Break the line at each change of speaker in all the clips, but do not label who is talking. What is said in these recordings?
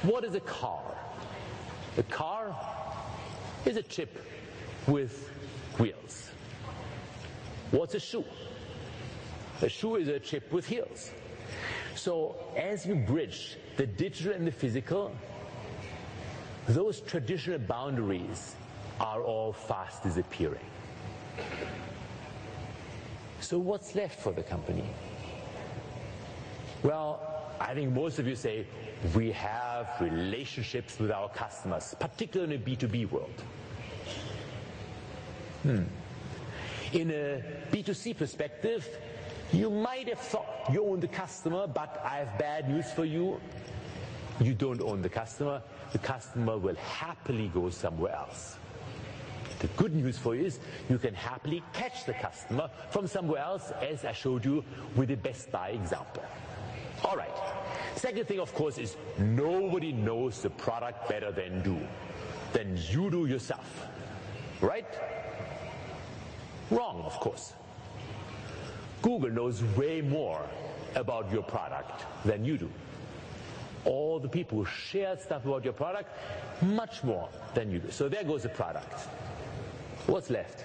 What is a car? A car is a chip with wheels. What's a shoe? A shoe is a chip with heels. So as you bridge the digital and the physical, those traditional boundaries are all fast disappearing. So what's left for the company? Well, I think most of you say we have relationships with our customers, particularly in the B2B world. In a B2C perspective, you might have thought you own the customer, but I have bad news for you. You don't own the customer. The customer will happily go somewhere else. The good news for you is you can happily catch the customer from somewhere else, as I showed you with the Best Buy example. All right. Second thing, of course, is nobody knows the product better than you do yourself. Right? Wrong, of course. Google knows way more about your product than you do. All the people who share stuff about your product, much more than you do. So there goes the product. What's left?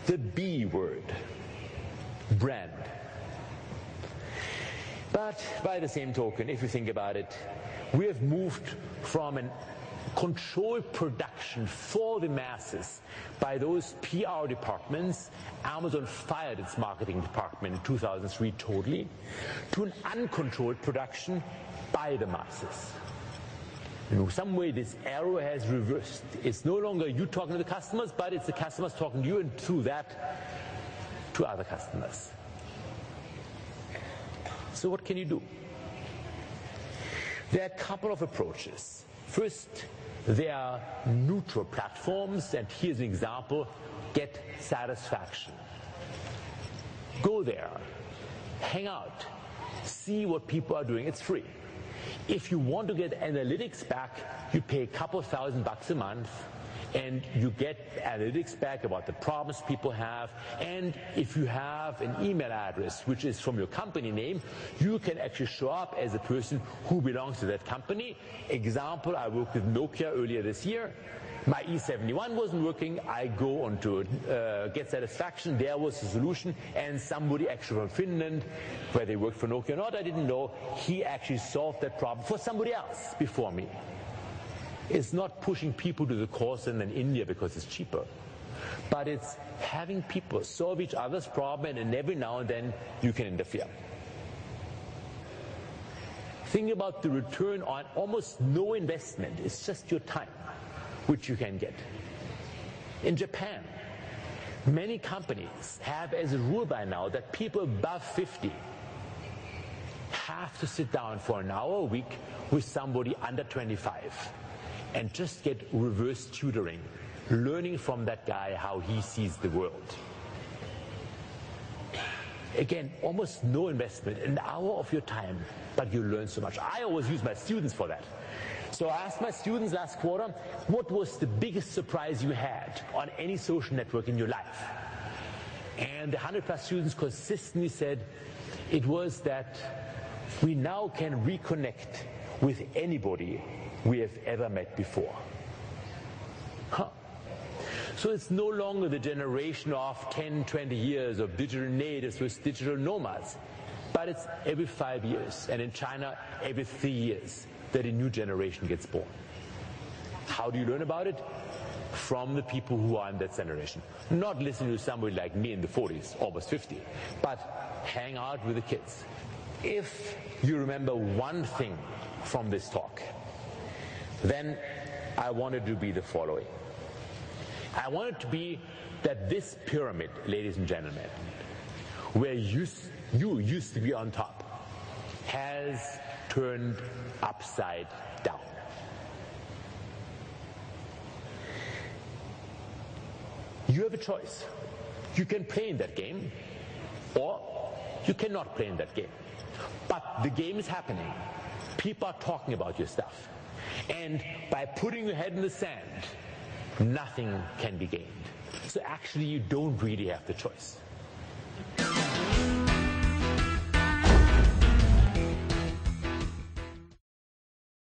The B word, brand. But by the same token, if you think about it, we have moved from a controlled production for the masses by those PR departments. Amazon fired its marketing department in 2003 totally, to an uncontrolled production by the masses. In some way, this arrow has reversed. It's no longer you talking to the customers, but it's the customers talking to you, and through that, to other customers. So what can you do? There are a couple of approaches. First, there are neutral platforms, and here's an example: Get Satisfaction. Go there, hang out, see what people are doing. It's free. If you want to get analytics back, you pay a couple $1,000 a month, and you get analytics back about the problems people have. And if you have an email address which is from your company name, you can actually show up as a person who belongs to that company. Example, I worked with Nokia earlier this year. My E71 wasn't working. I go on to Get Satisfaction. There was a solution, and somebody actually from Finland, where they worked for Nokia or not, I didn't know, he actually solved that problem for somebody else before me. It's not pushing people to the call center in India because it's cheaper, but it's having people solve each other's problem, and every now and then you can interfere. Think about the return on almost no investment. It's just your time, which you can get. In Japan, many companies have as a rule by now that people above 50 have to sit down for an hour a week with somebody under 25 and just get reverse tutoring, learning from that guy how he sees the world. Again, almost no investment, an hour of your time, but you learn so much. I always use my students for that. So I asked my students last quarter, what was the biggest surprise you had on any social network in your life? And the 100+ students consistently said it was that we now can reconnect with anybody we have ever met before. So it's no longer the generation of 10, 20 years of digital natives with digital nomads, but it's every 5 years, and in China, every 3 years, that a new generation gets born. How do you learn about it? From the people who are in that generation. Not listening to somebody like me in the 40s, almost 50, but hang out with the kids. If you remember one thing from this talk, then I wanted to be the following. I want it to be that this pyramid, ladies and gentlemen, where you used to be on top, has turned upside down. You have a choice. You can play in that game, or you cannot play in that game. But the game is happening. People are talking about your stuff. And by putting your head in the sand, nothing can be gained. So actually, you don't really have the choice.